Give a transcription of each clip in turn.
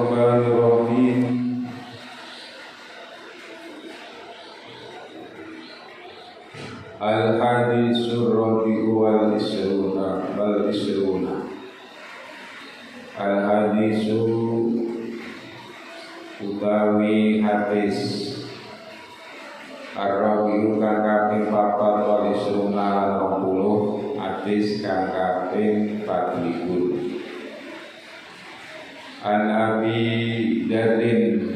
Bismillahirrahmanirrahim. Al-hadisur rabi'u wal isruna. Al-hadisu utawi hadis ar-rabi'u kang kaping 4 wal isruna lan 20 hadis kang kaping 24. An Abi Dzarrin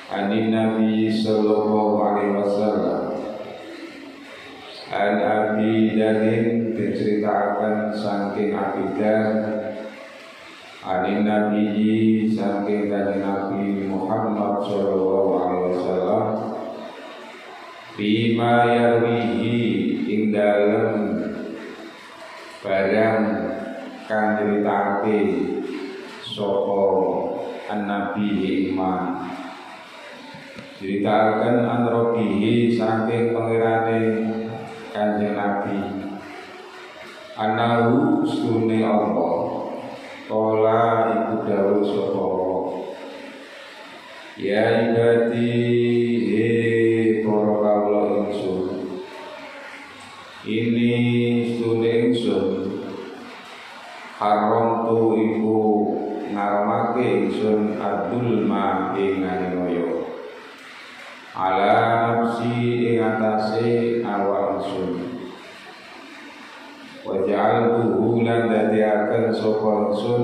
anin Nabi sallallahu alaihi wasallam. An Abi Dzarrin diceritakan saking Abi Dzar anin Nabi saking kanjeng Nabi Muhammad sallallahu alaihi wasallam bima yarwihi ing dalem barang kang nyritakake sapa an-nabi iman ceritakan an-rabihi saking pangerane kanjeng Nabi anahu sunni Allah kala iku dawuh sapa ya ibadi para kawula ingsun ini sunni ingsun haram tu iku ngaramake ingsun adul ma ing nganyoyo ala nafsi ing atase awak ingsun wa ja'altuhu lan dadiaken sapa ingsun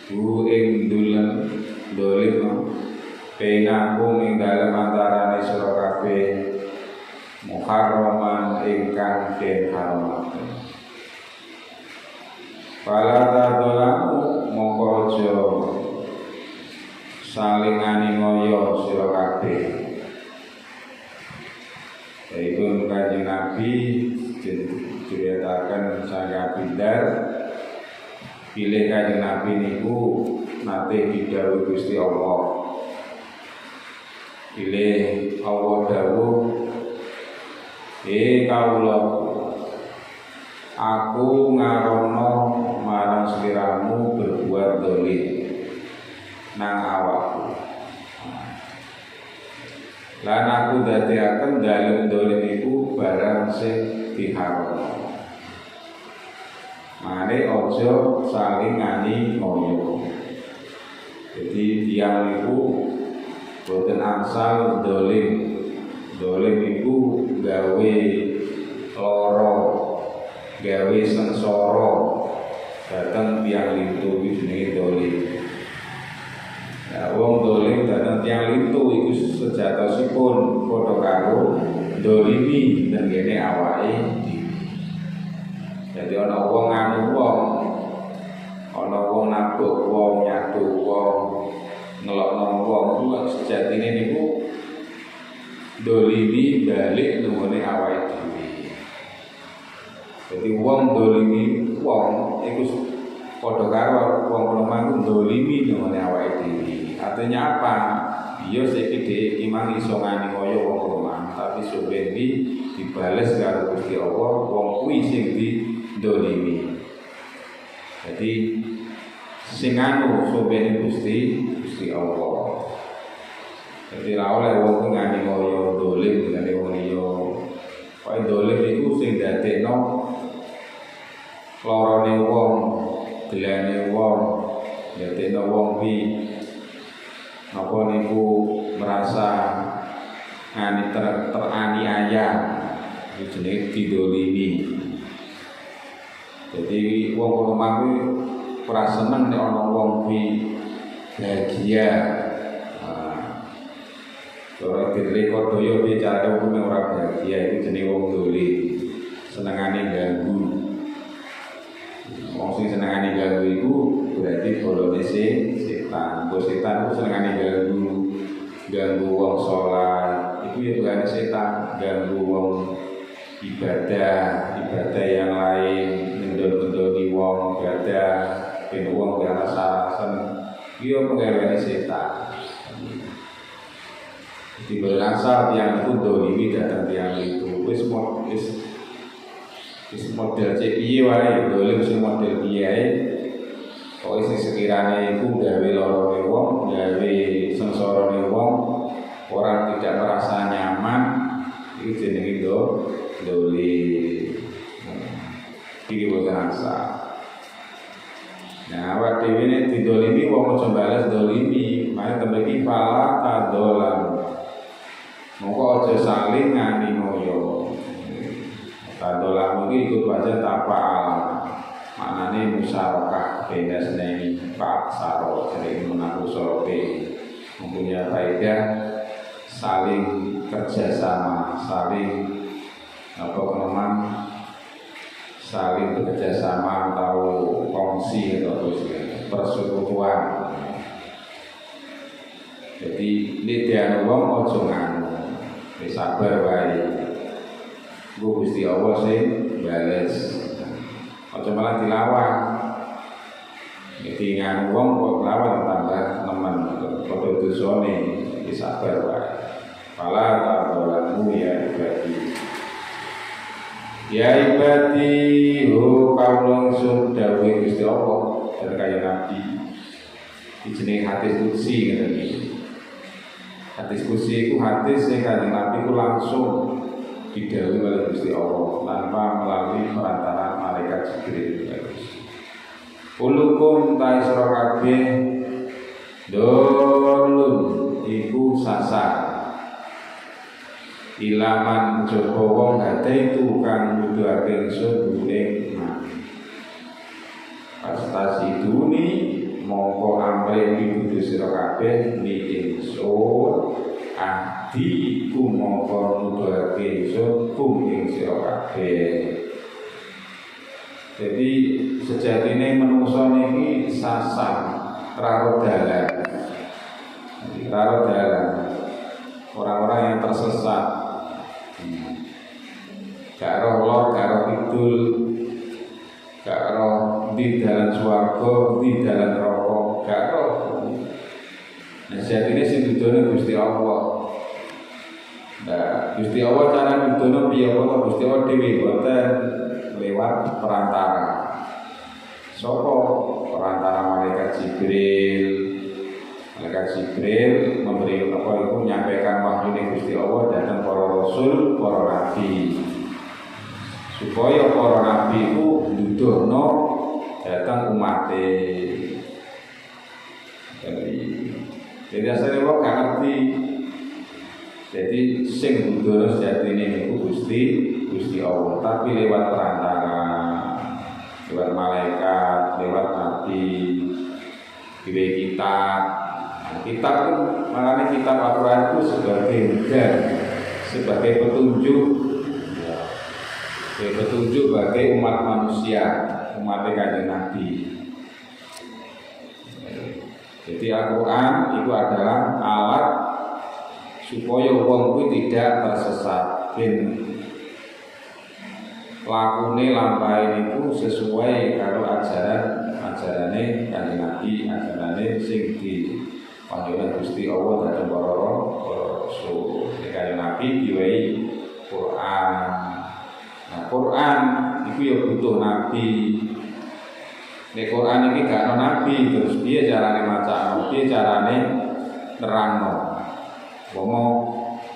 hu ing dolim penakum ing dalem antarane sira kabeh muharraman ingkang den haramaken. Fala tadolamu mongko aja saling nganiaya sira kabeh. Yaitu kanjeng Nabi diceritakan saya Bidar pilih kanjeng Nabi niku nate didhawuhi Gusti Allah. Pilih Allah dawuh kawula aku ngarono marang sliramu berbuat dolim nang awakku lan aku dadiaken dalem dolim iku barang sing diharamno. Mane aja saling nganiaya. Jadi tiyang iku boten angsal dolim. Dolim iku gawe lara, gawe sengsara datang tiang lintu iki jenenge dolim. Nah, wong dolim datang tiang lintu iku sejatosipun padha karo dolimi tengene awake dhewe. Jadi ana wong anu wong, ana wong nabuk wong, nyatu wong, ngelokno wong kuwi sejatine niku dolimi balik nungone awake dhewe. Jadi wong dolimi wong iku padha karo wong lemah dolimi nungone awake dhewe. Artinya apa? Iya saiki imang iso nganiaya wong lemah, tapi sobendi dibales karo Gusti Allah wong kuwi sing didolimi. Jadi sing anu sobendi Gusti Allah. Jadi ra oleh wong nganiaya dolim ngene wong liya. Kaya dolim iku sing dadekno lorone wong, gelane wong, dadekno wong kuwi napa niku merasa teraniaya, itu jenenge didolimi. Jadi wong lemah kuwi ora seneng nek ana wong kuwi bahagia. Kalau direkod doyo bicara wong ora bahagia itu jenenge wong dolim. Senengane ganggu. Wong sing senengane ganggu iku berarti bolone setan. Bos setan itu senengane ganggu wong salat. Itu ya bukan setan, ganggu wong ibadah yang lain, mendol-mendoli wong ibadah, ben wong beralasan. Iya pengaruhane setan. Di berasal yang itu dolimi datang tiang itu wis model CPI wae dolim sing model piye Pokoke sing sekirane iku gawe lorone wong, gawe sengsarane wong, orang tidak merasa nyaman, itu jenenge dolim. Iki boten asa. Nah, awak dhewe nek didolimi wong aja bales dolimi, mane tembe iki fala tadolan. Monggo aja saling nganimoyo. Tadolan iki ikut baca tapal. Maknane musyarakah beda seneni Pak Saro dari menaku sorope mempunyai faedah saling kerjasama, saling saling bekerjasama atau kongsi atau persekutuan. Jadi lidian wong ojo nganu, sabar wae. Gusti Allah sing bales. Ojo malah dilawan. Jadi nganu wong kok lawan tambah nemen padha dosane sabar wae. Fala ta'lamu ya ibadi. Ya ibadi ho kaulung sun dawuh Gusti Allah dan kaya Nabi. Jenenge hadis qudsi ngene iki. Hadis qudsi iku hadis sing kanjeng Nabi ku langsung didhawuhi oleh Gusti Allah tanpa melalui perantara malaikat Jibril. Ulukum ta sira kabeh dolun iku sasar. Ilaman joko wong hate itu kang nuduhake ingsun ing pastasi duni mongko amre iki sira kabeh ni ingsun adi ku mongko nuduhake ingsun ing sira kabeh. Jadi sejatine manungsa niki sasar raro dalan. Orang-orang yang tersesat, gak roh lor, gak roh kidul, gak roh di dalam swarga, di dalam neraka, gak roh. Nah, sejatine sing dudono Gusti Allah. Nah, Gusti Allah cara dudono piye kok Gusti Allah dhewe boten lewat perantara. Sapa perantara malaikat Jibril. Malaikat Jibril memberi menyampaikan wahyu ning Gusti Allah datang para rasul, para nabi. Supaya para nabi itu nuduhno datang umate. Jadi asale wong gak ngerti. Jadi sing nuduhno sejatine niku Gusti Allah, tapi lewat perantara, lewat malaikat, lewat nabi, diwe kitab. Kitab itu, makanya kitab Al-Quran itu sebagai hujan, sebagai petunjuk bagi umat manusia, umat kanjeng Nabi. Jadi Al-Quran itu adalah alat supaya wong kuwi tidak tersesat. Lakune lampahe itu sesuai karo ajarane kanjeng Nabi, ajarane sing panggilan Gusti Allah dan para rasul. Kanjeng Nabi diwehi Quran. Nah, Quran itu ya butuh nabi. Nek Quran iki gak ono nabi, terus piye carane macakno? Piye carane nerangno? Wong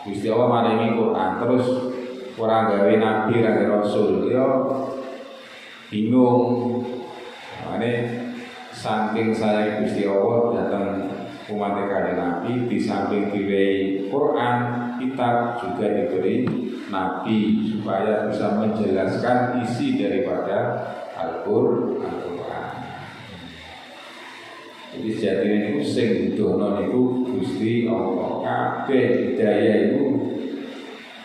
Gusti Allah maringi Quran terus ora gawe nabi, ora gawe rasul, ya bingung. Mane saking saya Gusti Allah datang umat kanjeng Nabi di samping diwehi Quran, kitab juga diberi Nabi supaya bisa menjelaskan isi daripada Al-Quran. Jadi sejatine niku sing dudono niku Gusti Allah. Kabeh hidayah iku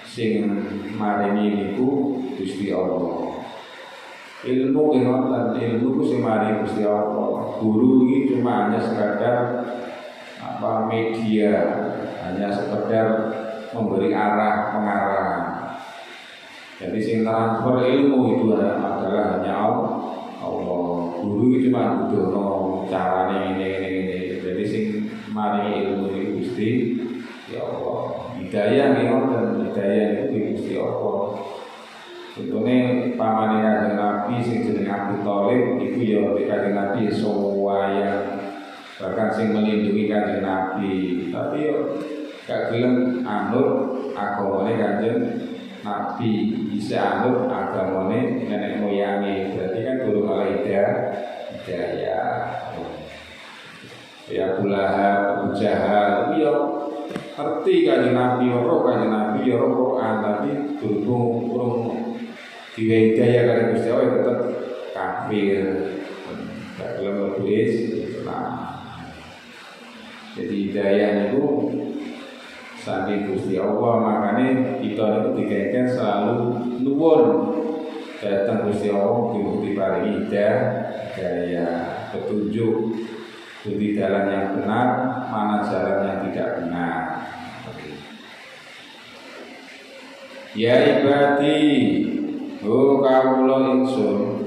sing maringi niku Gusti Allah. Ilmu ilmu ku sing maringi Gusti Allah. Guru iki cuma hanya sekadar media, hanya sekedar memberi arah pengarahan. Jadi sing transfer ilmu itu adalah hanya Allah. Guru itu cuma nuduhno carane ini. Jadi sing maringi ilmu itu Gusti ya Allah. Hidayah dan hidayah itu Gusti Allah. Contohnya pamane kanjeng Nabi sing jenenge Abu Thalib iku ya kanjeng Nabi sowan wayang, bahkan sing melindungi Kanjeng Nabi, tapi yo gak gelem anut agamane Kanjeng Nabi, bisa anut agamane nenek moyange, berarti kan durung oleh hidayah. Ya Abu Lahab, Abu Jahal, yo ngerti Kanjeng Nabi, roh Kanjeng Nabi, yo roh Quran, tapi durung diwe hidayah kali Gusti Allah tetep kafir. Gak gelem mlebu Islam. Jadi hidayah itu saking Gusti Allah, makanya kita itu dikengken selalu nuwun datang Gusti Allah diparingi hidayah, petunjuk di jalan yang benar, mana jalan yang tidak benar. Ya ibadi, kawula ingsun,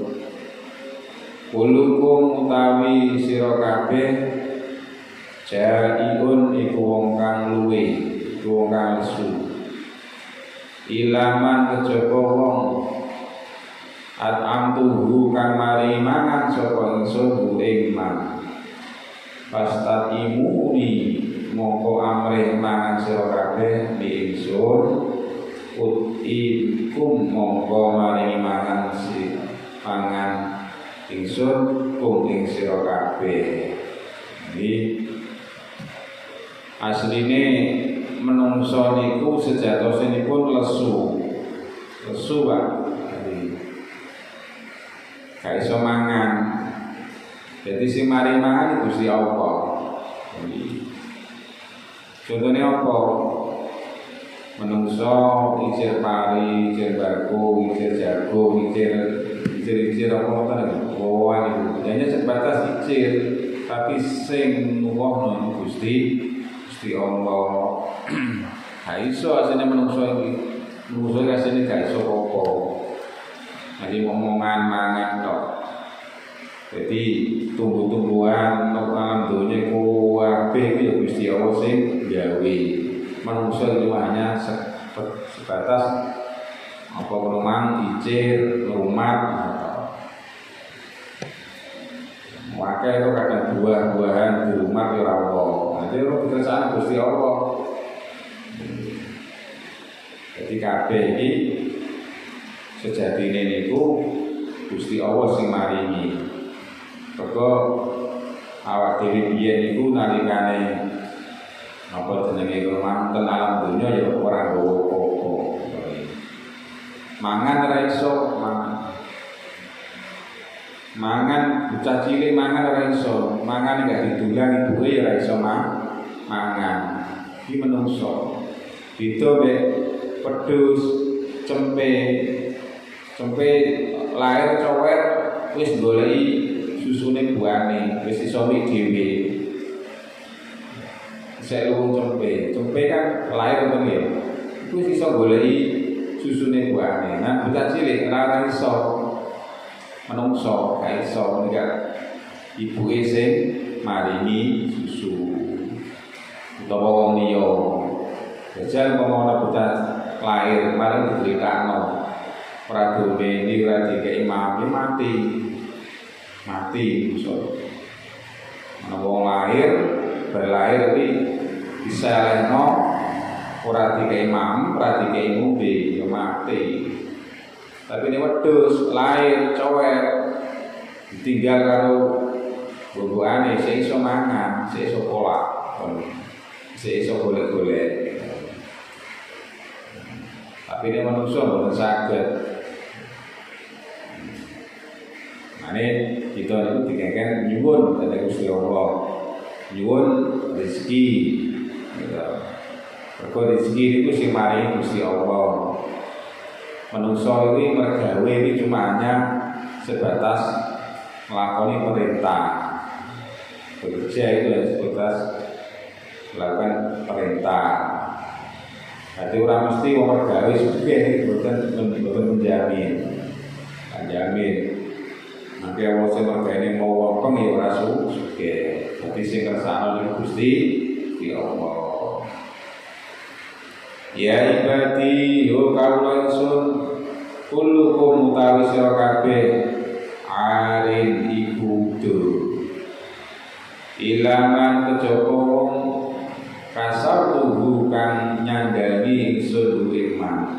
kulukum utawi sira kabeh jaiun iku wong kang luwe, iku wong kang lesu. Ilaman kejaba wong at'amtuhu kang mari mangan sapa ingsun ing man. Pastamuni mongko amrih mangan sira kabeh li ingsun, utikum mongko maringi mangan si pangan ingsun kum ing sira kabeh. Iki asline menungso niku sejatosinipun lesu Pak. Gak iso mangan. Jadi sing mari mangan Gusti Allah. Contohnya apa? Menungso ijir pari, ijir baku, ijir jagung, ijir apa ngoten niku. Hanya sebatas ijir, tapi sing nuwuhno Gusti Allah. Ha iso asline menungso iki. Menungso asline gak iso apa. Jadi omongan mangan tok. Jadi tumbuh-tumbuhan alam dunia kabeh iki ya Gusti Allah sing gawe. Manungsa itu hanya sebatas apa rumang, icir, rumah, maka itu kadang buah-buahan di rumah ya Allah. Nanti itu keresahan Gusti Allah. Jadi kabeh iki sejatine niku Gusti Allah sing maringi. Mergo awak dhewe biyen niku nalikane apa jenenge manten alam dunya ya ora nggawa apa-apa. Mangan ora iso mangan bocah cilik mangan ora iso, mangan gak didulang ibuke ora iso mangan. Iki menungso. Beda mek pedhus, cempe lahir cower wis goleki susune buane, wis iso mik dhewe. Saya luwung cempe kan lahir ngoten ya. Wis iso goleki susune buane. Nah, bocah cilik ora iso menungso, gak iso nek ibuke sing maringi susu. Utawa wong liya. Jajal umpama bocah lahir marang diberitakno ora domeni ora dikeki mati iso. Ana wong lahir berlahir iki bisa leno ora dikeki ora dikeki ngombe ya mati. Tapi nek wedhus lahir cower ditinggal karo bubuane sing iso mangan, sing iso pola, sing iso golek-golek. Tapi nek manusia mboten saged. Mane kita itu dikengken nyuwun dhateng Gusti Allah. Nyuwun rezeki. Mergo rezeki itu sing maringi Gusti Allah. Manusia ini mergawe ini cuma hanya sebatas melakoni perintah. Bekerja itu hanya sebatas melakukan perintah. Jadi orang mesti wong mergawe sugih boten menjamin. Jamin. Nanti awak sing mergawe mau wong ya ora sugih. Dadi sing kersane niku Gusti Allah. Ya ibadi yo kawula ingsun kullukum utawi sira kabeh arin iku ilaman kejaba wong kasar tubuh kang nyandani ingsun iman.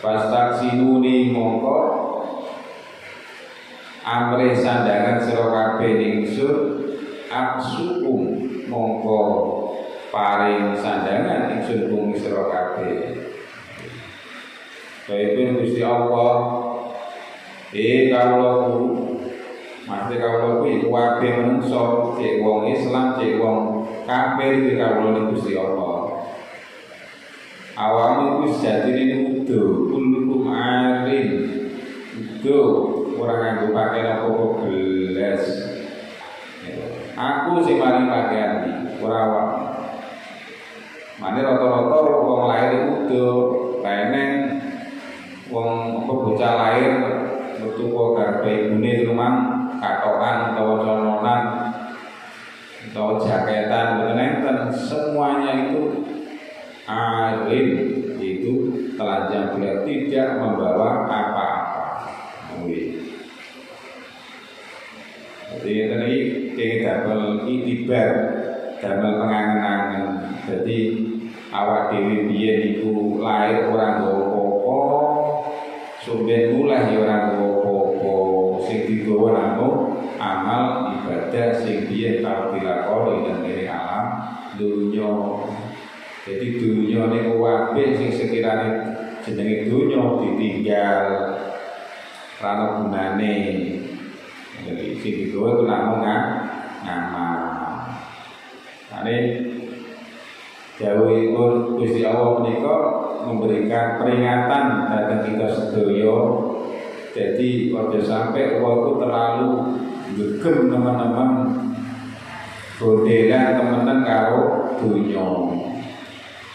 Pas taksinuni mongko amre sandangan sira kabeh ingsun aksukum mongko paring sandangan ingsun bumi sira kabeh. Baipun Gusti Allah kawulaku mate kawulaku iku kabeh menungso cek wong Islam cek wong kafir iki kawula Gusti Allah. Awam iku sejatine udo kullukum alim udo ora nganggo pakaian apa-apa gelas. Aku sing paling pakaian iki ora awak. Mane rata-rata wong lair udo peneng wong apa bocah lair metu kok garpe ibune rumah katokan utawa colonan utawa jaketan mboten enten, semuanya itu alim, itu telanjang bulat tidak membawa apa-apa. Jadi tadi kita damel itibar, damel pengangen-angen. Jadi awak dhewe biyen iku lair ora nggawa apa-apa, sumben mulai ora nggawa apa-apa, sing digawa namung amal ibadah sing biyen tau dilakoni dan ing alam dunya. Jadi dunia ini wabih sing sekiranya jenenge dunia ditinggal rana gunane. Jadi sing digawa itu namung ngamal. Ane dawuhipun Gusti Allah menika memberikan peringatan dhateng kita sedaya. Jadi aja sampai Allah itu terlalu gegem teman-teman godelan teman-teman karo dunia.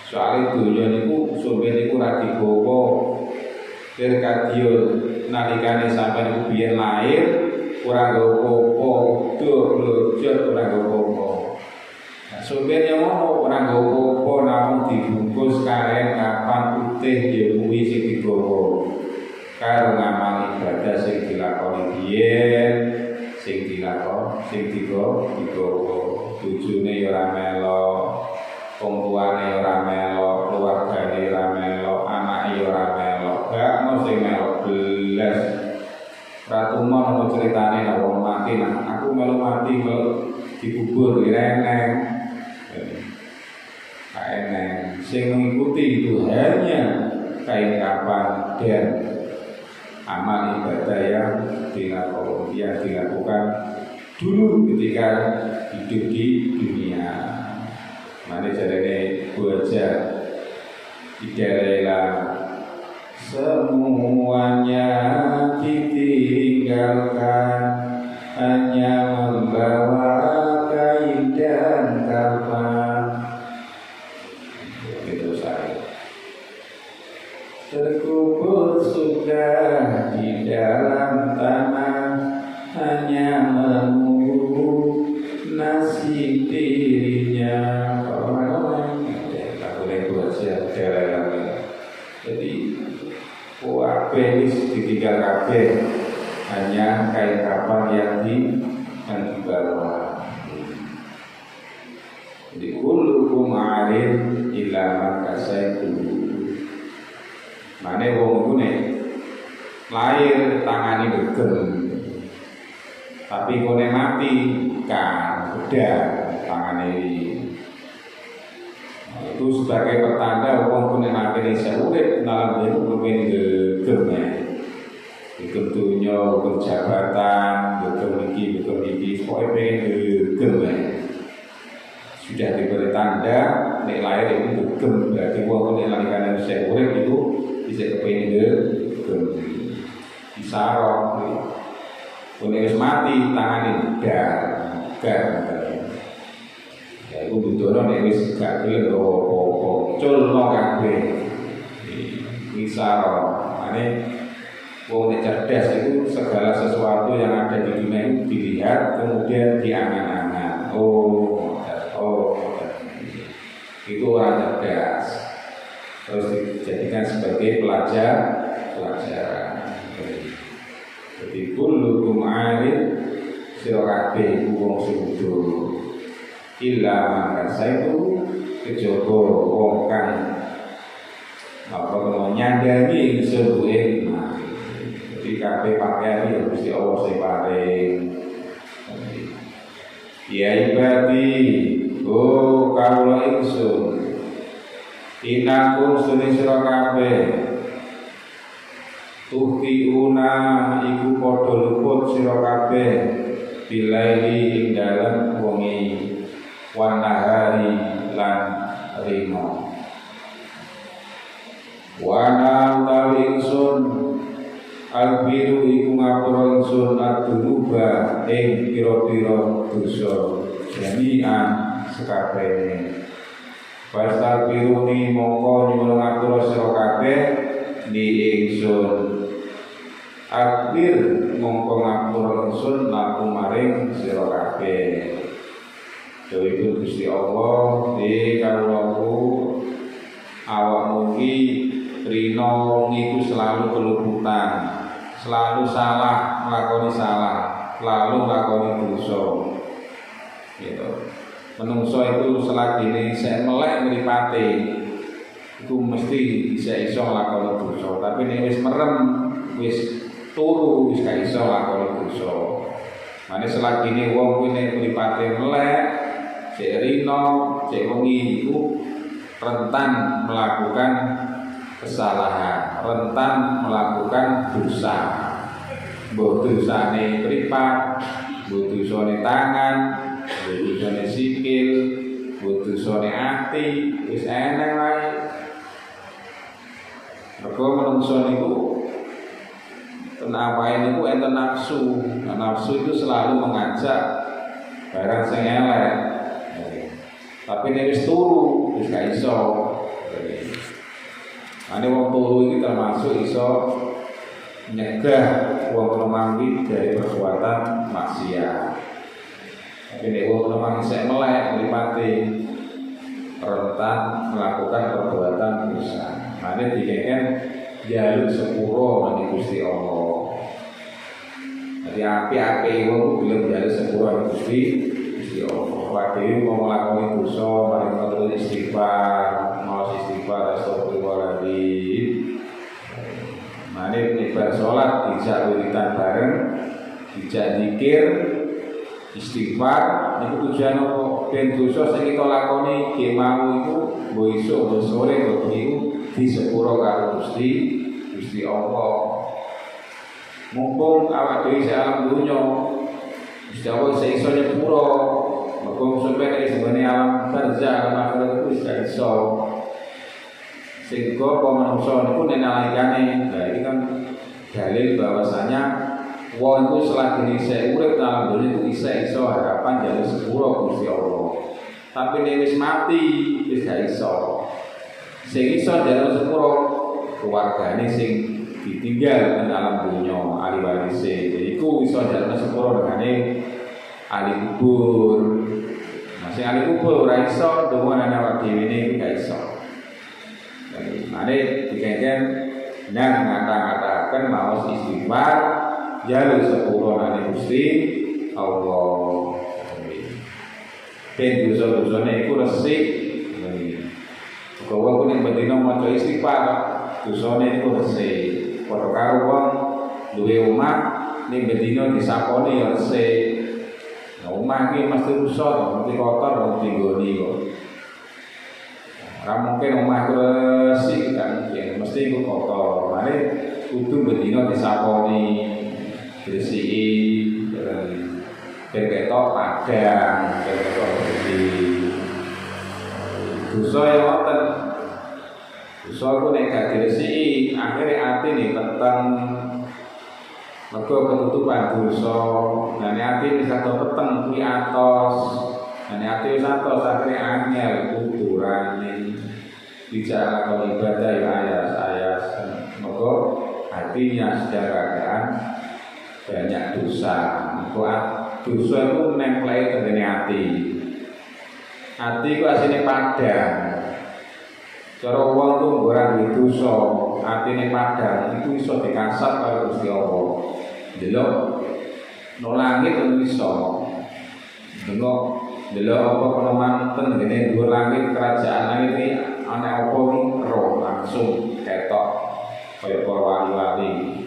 Soalnya dunia niku sumber niku ora digawa kadya nalikane sampeyan biyen lahir ora nggawa apa-apa, blojot ora nggawa apa-apa. Nah, sumbernya ngono ora nggawa apa-apa namung dibungkus kain kapan putih ya kuwi sing digawa. Karo ngamal ibadah sing dilakoni biyen, sing digawa bojone ya ora melok. Wong tuane ora melok, keluargane ora melok, anake ora melok, gak ono sing melok belas. Ratu mau ceritane nek wong mati nah, aku melu mati kok dikubur reneng. Eneng sing mengikuti itu hanya kain kapan dan amal ibadah yang dilakukan dulu ketika hidup di dunia. Mana caranya baca tidak semuanya ditinggalkan, hanya membawa kain dan kapan. Itu saya terkubur sudah di dalam tanah, hanya menunggu nasib dirinya. Jadi wabeh ditinggal kabeh, hanya kain kapan yang dibawa. Jadi kullukum alim illa makasaitu. Mane wong ngene lahir tangane gegem, tapi kone mati kan udah tangane itu sebagai pertanda wong kene mati desa urip dalam hidup kepen gegem. Gegem dunya, gegem jabatan, gegem iki, pokoke pengen gegem. Sudah diberi tanda nek lahir itu gegem, berarti wong nek nalikane desa urip itu bisa kepen gegem. Disarok. Kene wis mati tangane gar. Ya iku butuhno nek wis gak gelem apa-apa, culno kabeh. Misal, ane wong nek cerdas itu segala sesuatu yang ada di dunia itu dilihat kemudian diangan-angan. Itu orang cerdas. Terus dijadikan sebagai pelajaran. Jadi kullukum alim sira kabeh wong sing kudu illa mangkasa itu kejaba wong kang apa nyandani ingsun kuwi. Jadi kabeh pakaian iki Gusti Allah sing paring. Ya ibadi, oh kawula ingsun, inakum sunni sira kabeh, tuhtiuna iku padha luput sira kabeh, bilaili ing dalem wengi, wan nahari lan rino. Wana utawi ingsun albiru iku ngapura ingsun ad-dunuba ing pira-pira dosa jami'an sekabehane. Fastabiruni mongko nyuwun ngapura sira kabeh ni ingsun. Akbir mongko ngapura ingsun laku maring sira kabeh. Dewe Gusti Allah di kawulaku awakmu iki rino ngiku selalu keluputan, selalu salah, nglakoni salah, selalu nglakoni dosa. Gitu. Menungso itu selagi saya melek mripate itu mesti bisa iso nglakoni dosa, tapi nek wis merem, wis turu wis gak iso nglakoni dosa. Mane selagi wong kuwi nek mripate melek, sik rino, sik wengi iku rentan melakukan kesalahan, rentan melakukan dosa. Mbok dosane mripat, mbok dosane tangan, mbok dosane sikil, mbok dosane ati, wis eneng wae. Mergo menungso niku tenawae niku enten nafsu. Nah, nafsu itu selalu mengajak barang sing elek. Tapi nek wis turu, wis gak iso. Ane wong turu iki termasuk iso nyegah wong lemah dari perbuatan maksiat. Tapi nek wong lemah isih melek mripate rentan melakukan perbuatan dosa. Mane dikeken jaluk sepuro nang Gusti Allah. Jadi api-api wong belum jaluk sepuro nang Gusti Allah. Waduh mau nglakoni dosa mari ngono istighfar, mau istighfar astagfirullahaladzim. Mane nek bar salat dijak wiritan bareng, dijak zikir, istighfar, niku tujuan apa? Ben dosa sing kita lakoni ki mau iku mbok esuk mbok sore mbok iku disepuro karo Gusti Allah. Mumpung awak dhewe alam dunya Gusti Allah iso nyepuro. Mergo sampeyan sebenarnya alam barzah alam akhirat itu gak iso. Sehingga manungsa niku nek nalikane, nah ini kan dalil bahwasanya wong itu selagi isih urip dalam dunia itu iso harapan jalur sepuro Gusti Allah. Tapi nek wis mati wis gak iso. Sing iso jalur sepuro keluargane sing ditinggal ing alam dunya, ahli warise. Iku iso jalur sepuro dengane ahli kubur. Masih ahli kubur ora iso dengan awak dhewe iki gak iso. Mane dikengken nang ngata-ngataken maos istighfar jalur sepuro nang Gusti Allah. Ben dosa-dosane iku resik. Kowe ku ning bedino maca istighfar, dosane iku resik. Padha karo wong duwe omah ning bedino disaponi ya resik. Omah iki mesti rusak, mesti kotor, mesti nggoni kok. Ora mungkin omah resik kan, ya mesti iku kotor. Mane kudu bedino disaponi, diresiki, ben ketok padang, ben ketok bersih. Dosa ya wonten. Dosa ku nek gak diresiki, akhire atine peteng. Mergo ketutupan dosa, nek ati wis ado peteng kuwi atos. Nek ati wis atos akhire angel kuburane. Bicara kalau ibadah ya ayas-ayas. Mergo hatinya sedang keadaan banyak dosa. Mergo dosa itu nempel tengene ati. Ati ku asline padang. Cara wong tuh ora duwe dosa, atine padang itu iso dikasat karo Gusti Allah. Delok no langit iso. Tengok delok apa peneman ten ngene dhuwur langit kerajaan langit iki ana apa iki roh langsung ketok kaya para wali-wali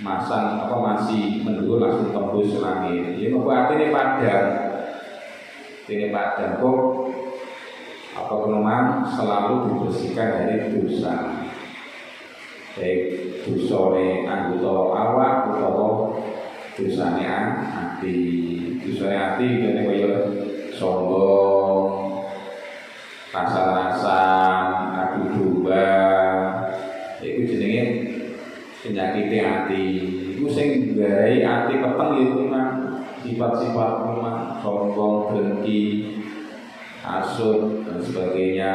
masang apa masih mendhuwur langsung tembus langit. Ya kok atine padang. Ini padang kok apa peneman selalu dibersihkan dari dosa. Baik dosane anggota awak utawa dosane ati. Dosane ati kene kaya sombong, rasa-rasan, adu domba. Iku jenenge penyakit hati. Iku sing nggarai ati peteng ya memang sifat-sifat memang sombong, dengki, hasud dan sebagainya.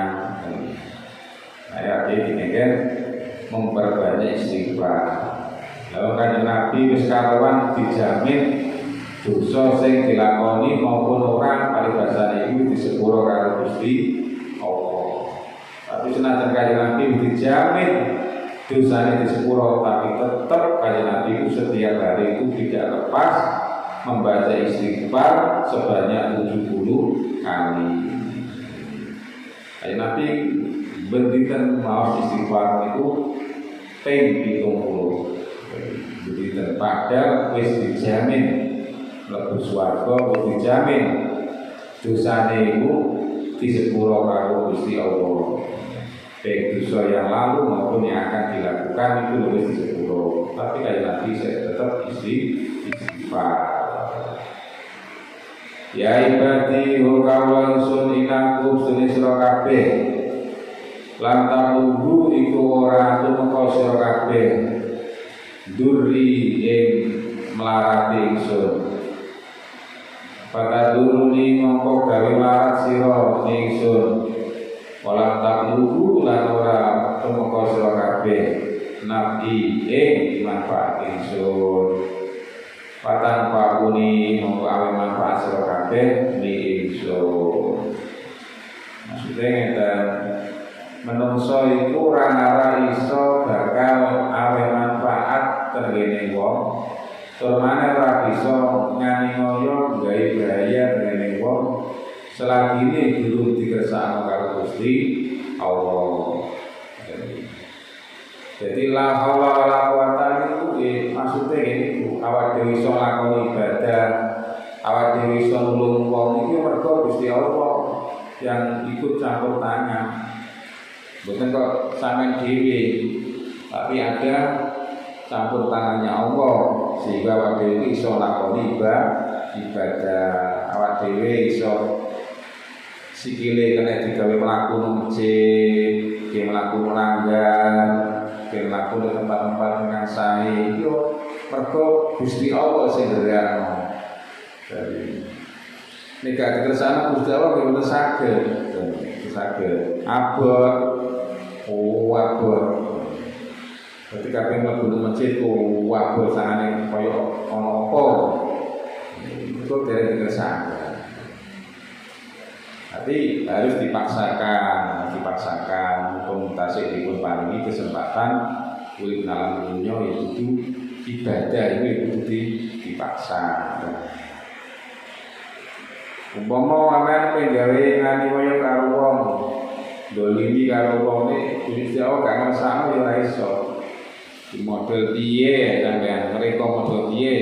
Kayak ini kan memperbanyak istighfar. Lalu kan Nabi wis karuan dijamin dosa sing dilakoni maupun orang paling basane iku disepuro karo Gusti Allah. Tapi senajan kanjeng Nabi dijamin dosanya disepuro, tapi tetap kanjeng Nabi itu setiap hari itu tidak lepas membaca istighfar sebanyak 70 kali. Kanjeng Nabi berdirikan maos istighfar itu ping 70. Berdirikan padahal wis dijamin mlebu swarga, wis dijamin dosane iku disepuro karo Gusti Allah. Baik dosa yang lalu maupun yang akan dilakukan itu wis disepuro. Tapi kanjeng Nabi saya tetap istighfar. Ya ibadi kawula ingsun inaku sedene sira kabeh. Lan taluhu iku ora tumeka sira kabeh. Duri ing melarati ingsun. Pada duruni mongko gawe larat sira ingsun. Walang taluhu lan ora tumeka sira kabeh. Nabi ing manfaat ingsun. Patang pakuni mongko awe manfaat sira kabeh ni ingsun. Maksudnya ngeten, menungso iku ora ngara iso bakal awe manfaat tengene wong. Turmane ora bisa ngani-ngoyo gawe bahaya tengene wong selagi ini durung dikersakno karo Gusti Allah. Jadi la haula wala quwata itu maksudnya ini awak dhewe iso lakoni ibadah, awak dhewe iso nulung wong iki mergo Gusti Allah yang ikut campur tangan. Bukan kok sampean dhewe, tapi ada campur tangannya Allah sehingga awak dhewe iso lakoni ibadah, awak dhewe iso sikile kena digawe mlaku nang masjid, ki mlaku melanggar, ki mlaku di tempat-tempat yang sae iku mergo Gusti Allah sing ndherekno. Jadi nek gak dikersakno Gusti Allah ya mboten saged. Saged abot abot. Ketika pengen mlebu nang masjid abot sangane koyo ana apa. Itu derek dikersakno. Tapi harus dipaksakan untuk tasik dipun paringi kesempatan urip dalam dunia yaitu ibadah itu dipaksa. Umpama amen penggawe ngani kaya karo wong dolimi karo wong Gusti Allah gak ngersakno ya ora iso. Di model piye sampeyan mereka model piye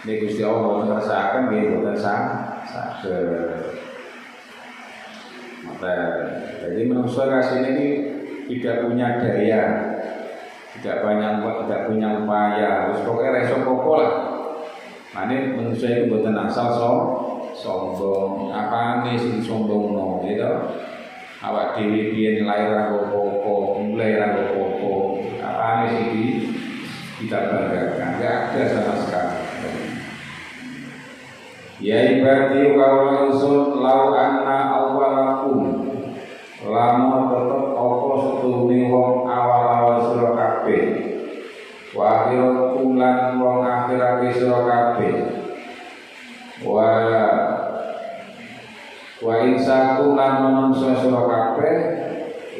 nek Gusti Allah ngersakaken nggih boten saged. Jadi manusia rasanya ini tidak punya daya, tidak punya upaya. Terus pokoknya reso pokok lah. Mane manusia itu bukan asal sombong. Apa nih sing sombong no? Gitu. Awak dewi biyen lahir rago pokok, mulai rago pokok. Apa nih sing tidak banggakan? Tidak ada sama sekali. Ya ibadi kawula ingsun lau anna awwalakum lamun tetep apa setune wong awal-awal sira kabeh wa akhirakum lan wong akhirake sira kabeh wa insakum lan manungsa sira kabeh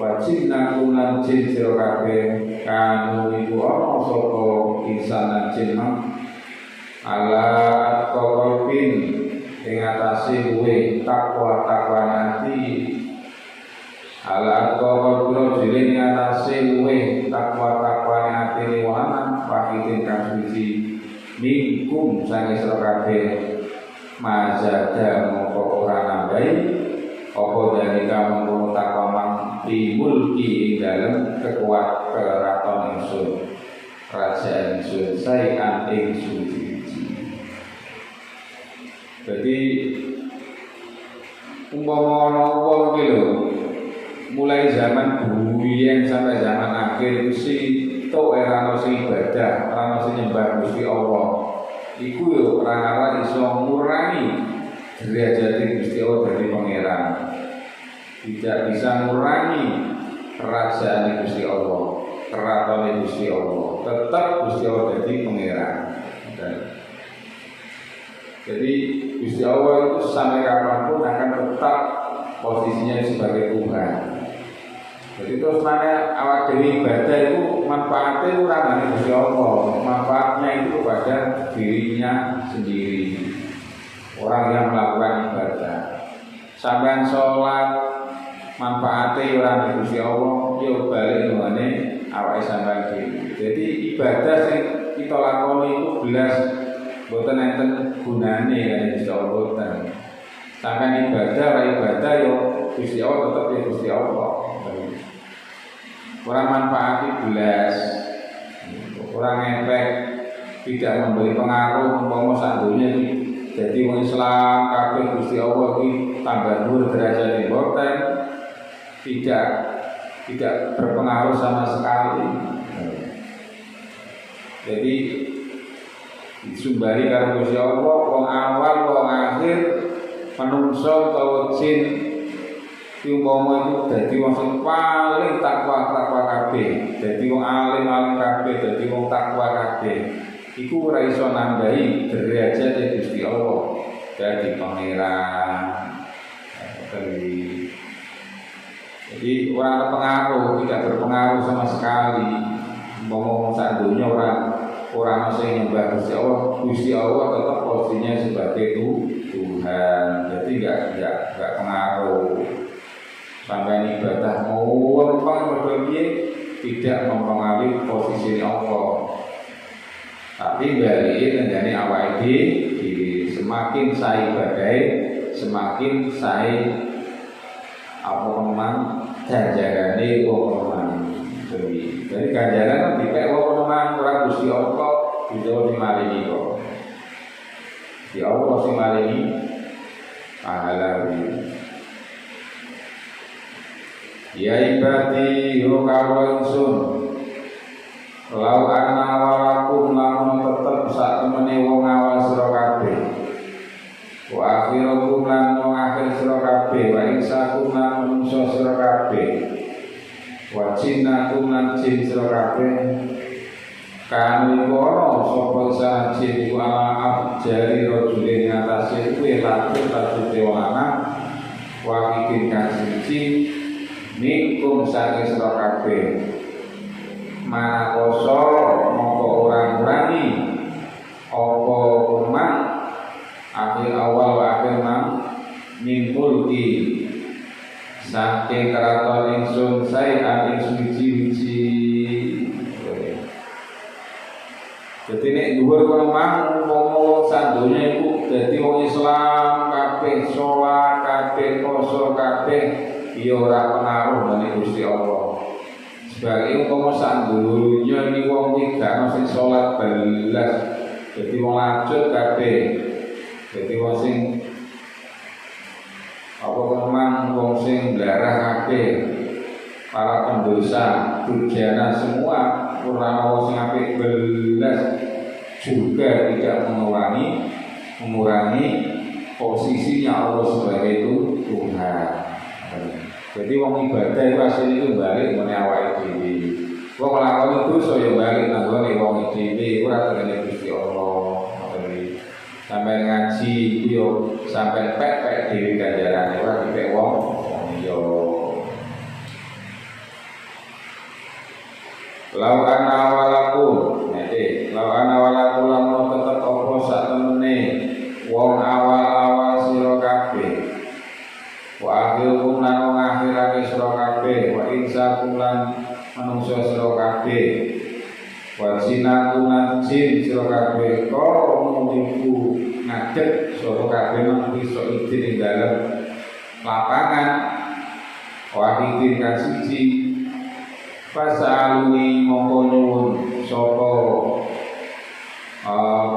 wa jinnakum lan jin sira kabeh kanu iku ana sapa insan lan jin ala atqalbin ing atase luweh takwa ati ala qalbiro dhewe ing atase luweh takwa ati wanan pakitin kang suci minkum sange sira kabeh mazada mongko ora nambahi apa dalika mongko takwa mang dimulki ing dalem keraton ingsun kerajaan ingsun saean ing suci. Jadi umpama ana wong iki lho mulai zaman buyen sampai zaman akhir mesti tok era sing ibadah, ora sing nyembah Gusti Allah. Iku yo ora iso ngurangi derajat Gusti Allah dari pangeran. Tidak bisa ngurangi kerajaan Gusti Allah, keraton Gusti Allah. Tetap Gusti Allah jadi pangeran. Jadi Gusti Allah itu sampai kapanpun akan tetap posisinya sebagai Tuhan. Jadi terus mana awak dewi ibadah itu manfaatnya kurang dari Gusti Allah, manfaatnya itu pada dirinya sendiri. Orang yang melakukan ibadah, sampai sholat manfaatnya orang dari Gusti Allah, yo balik dengan awak sampai diri. Jadi ibadah sing kita lakoni itu belas boten enten gunane kan Gusti Allah boten. Sampai ibadah yo Gusti Allah tetap ya Gusti Allah. Orang manfaati belas, orang efek tidak memberi pengaruh umpama sandunya jadi orang Islam kabeh Gusti Allah iki tambah dhuwur derajat boten tidak berpengaruh sama sekali. Jadi disumbari karo Gusti Allah wong awal wong akhir manungsa utawa jin umpama itu dadi wong sing paling takwa kabeh, dadi wong alim kabeh, dadi wong takwa kabeh. Iku ora iso nambahi derajat Gusti Allah dadi pangeran. Jadi orang pengaruh, tidak berpengaruh sama sekali. Umpama sak donya orang sing nyembah Gusti Allah tetap posisinya sebagai Tuhan. Jadi enggak pengaruh. Sampai ibadah mau lempang berbagai tidak mempengaruhi posisi Allah. Tapi balik menjadi awal diri semakin saya ibadah semakin saya apa memang ganjarane wong jadi ganjaran dipek wong memang ora Gusti Allah bisa dimaringi kok. Di Allah sing maringi pahala iki. Ya ibadi yo kawula ingsun lau ana walakum lamun tetep sak temene wong awal sira kabeh wa akhirukum lan wong akhir sira kabeh wa insakum lan manungsa sira kabeh wa jinnakum lan jin sira kabeh kan iku ana sapa sajin iku ala jari rojule ngatasi kuwi laku wong anak wa ikin kang suci minkum saking sira kabeh mana koso mongko orang ngurangi apa umang akhir awal wa akhir mang mimpulki saking keraton ingsun sae ing suci-suci. Dadi nek dhuwur kono mang umpama sandonya iku dadi wong Islam kabeh salat kabeh poso kabeh ya ora pengaruh dari Gusti Allah. Sebagai umpama sandunya ini wong iki gak ono sing salat belas, dadi wong lacut kabeh. Dadi wong sing apa memang wong sing darah kabeh, para pendosa, durjana semua, ora wong sing apik belas juga tidak mengurangi posisinya Allah sebagai Tuhan. Jadi wong ibadah itu asli itu balik meneh awake dhewe. Wong nglakoni dosa ya balik nang gone wong dhewe ora tegene Gusti Allah. Sampai ngaji iku yo sampai pek dhewe ganjarane ora dipek wong liya. Lau ana walakum lau ana walakum lamun tetep apa sak temene wong awal-awal Wa akhirukum lan ngakhirake sira kabeh, wa insakum lan manungsa sira kabeh, wa jinakum lan jin sira kabeh, kono iku ngadeg sira kabeh nang iso idin ing dalem lapangan wahidin kan siji. Fasaluni mongko nyuwun sapa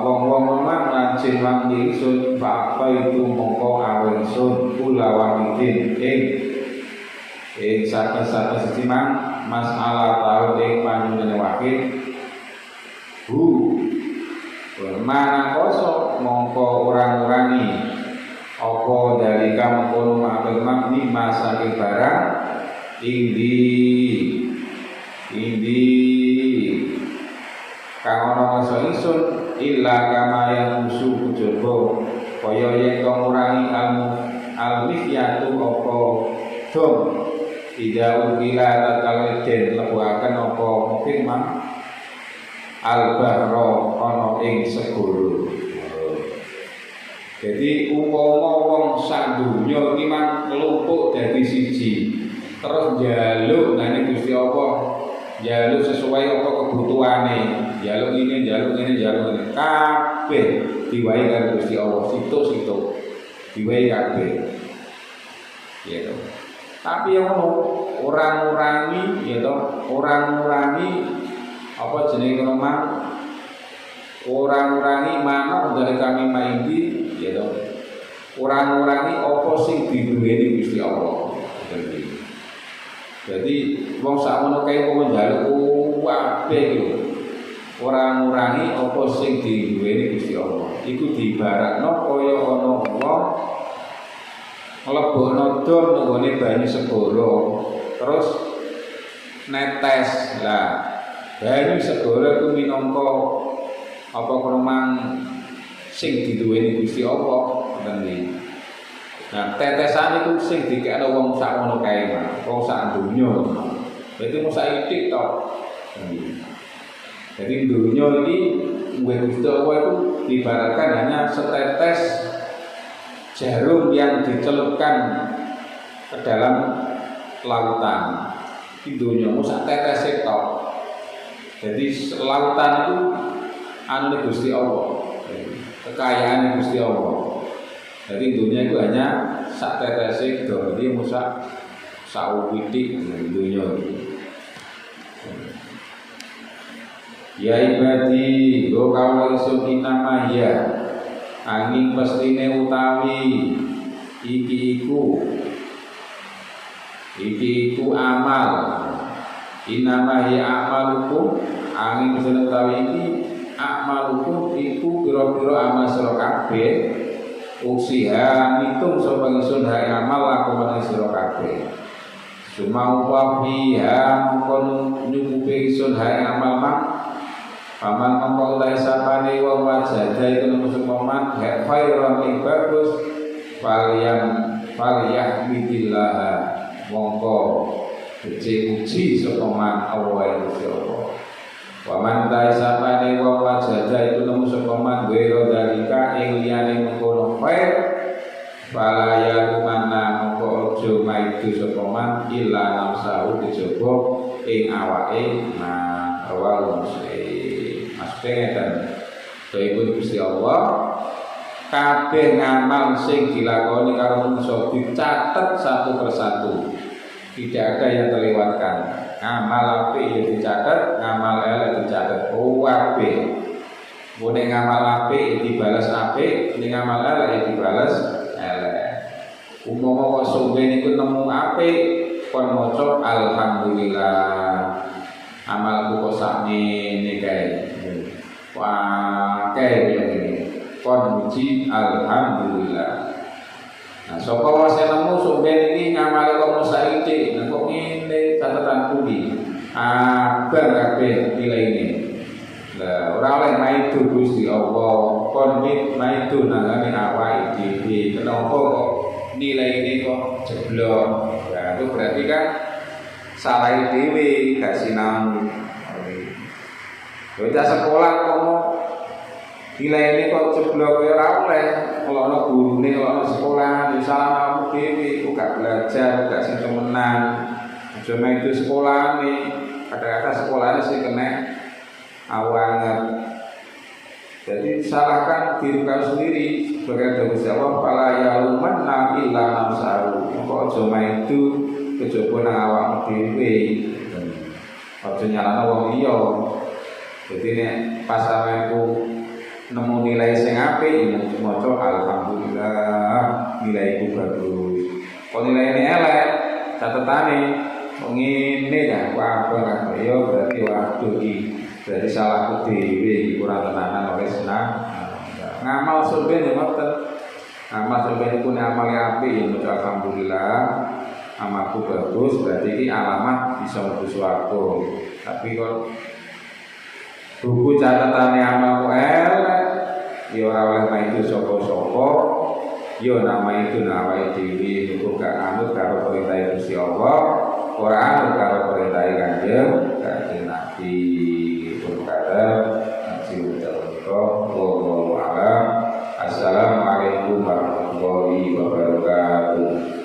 wong-wong lan jin lan ingsun apa itu mongko awengsun kula wahidin ing saben-saben siji masalah tahu ing panjenengan wahid mana kosong mongko orang-orangi apa dari kamu kono makhluk ni masa barang indi kang ana masa ingsun illa kama yang musuh kejaba kaya yen ngurangi al-mihyatu apa dom tidak ukila tatkala den lebuaken apa mungkin al-bahra ana ing segara. Jadi umpama wong sak donya iki mang kelompok dadi siji terus njaluk nang Gusti Allah, njaluk sesuai apa kebutuhane, njaluk ini kabeh diwahi karo Gusti Allah, situ diwahi kabeh. Ya toh. Tapi yang orang ngurangi ya toh, orang ngurangi apa jenenge nomah orang ngurangi mana dari kami maindi ya toh. Orang ngurangi apa sing diduweni Gusti Allah. Jadi wong sakmono kae kok njaluk kabeh lho. Ora ngurangi apa sing diduweni Gusti Allah. Iku diibaratno kaya ana wong mlebokno dom nggone banyu segara. Terus netes. Lah, banyu segara iku minangka apa kromang sing diduweni Gusti Allah ngoten. Nah, tetesan itu sing dikekno wong sakmono kae, wong sak donya. Berarti mung saithik to. Jadi donya iki muga Gusti Allah itu diibaratkan hanya setetes jarum yang dicelupkan ke dalam lautan. Di donya mung sak tetes to. Jadi lautan itu anu Gusti Allah. Kekayaan Gusti Allah. Jadi dunia itu hanya sak tetese dadi musak sauwitik dunia itu. Ya ibadi, go kawula ingsun inama ya angin pestine utawi iki iku amal. Inama ya amalukum angin pestine utawi iki amalukum iku pira-pira amal sira kabeh. Usiha ngitung sapa ingsun hae amal lakone sira kabeh. Sumangka fiha mongkon nyukupi ingsun hae amal paman mongko utahe sapane wong wajada iku musuh-musuh khairan ing bagus falyahmidillah mongko puji sapa man Allah Gusti Allah. Waman ta'i sapane wong wajada itu nemu sapa man wira dalika ing liyane mengkono khair fala ya mana mongko aja maidu sapa man illa nafsahu kejaba ing awake awal muslim. Maksudnya ngeten dawuh Gusti Allah kabeh ngamal sing dilakoni karo manusa dicatet satu persatu, tidak ada yang terlewatkan. Ngamal apik ya dicatat, ngamal elek dicatat. Kabeh. Mun ngamal apik dibalas apik, ning ngamal elek ya dibalas elek. Umpama kok sampeyan niku nemu apik, kon maca alhamdulillah. Amalku kok sakmene kae. Wah, kae ngene. Kon muji alhamdulillah. Nah, sapa wae nemu sampeyan iki ngamale kok saiki, nek kok ngene catatan budi. Bar kabeh nilaine. Lah ora oleh maidu Gusti Allah, kon maidu nangane awake dhewe. Kenapa kok nilaine kok jeblok? Nah, itu berarti kan salah dhewe gak sinau. Kita sekolah ngomong nilai ini kok ceblok ya ora oleh. Kalau ana gurune, kalau ana sekolah, di salah kamu dhewe, kok gak belajar, gak sing temenan. Aja itu sekolah nih, kadang-kadang sekolahnya sih kena awangan. Jadi salahkan diri kau sendiri sebagai Gusti Allah, fala yalumanna illa nafsahu. Kok aja itu kejaba nang awakmu dhewe. Aja nyalahno wong liya. Jadi nek pas sampeku nemu nilai sing apik, maca alhamdulillah, nilaiku bagus. Kok nilainya elek, catetane kok ngene kan, wah ya berarti waduh iki berarti salahku dhewe, kurang tenanan oleh senang. Ngamal sampeyan ya ngoten. Ngamal sampeyan iku nek amale apik ya maca alhamdulillah, amalku bagus, berarti iki alamat bisa mlebu swarga. Tapi kok buku catatane amalku elek, ya ora oleh maido sapa-sapa, ya nama itu nama dhewe niku gak anut karo perintah Gusti Allah, ora anut karo perintah Kanjeng Nabi. Berkata Nabi Muhammad, Assalamualaikum warahmatullahi wabarakatuh.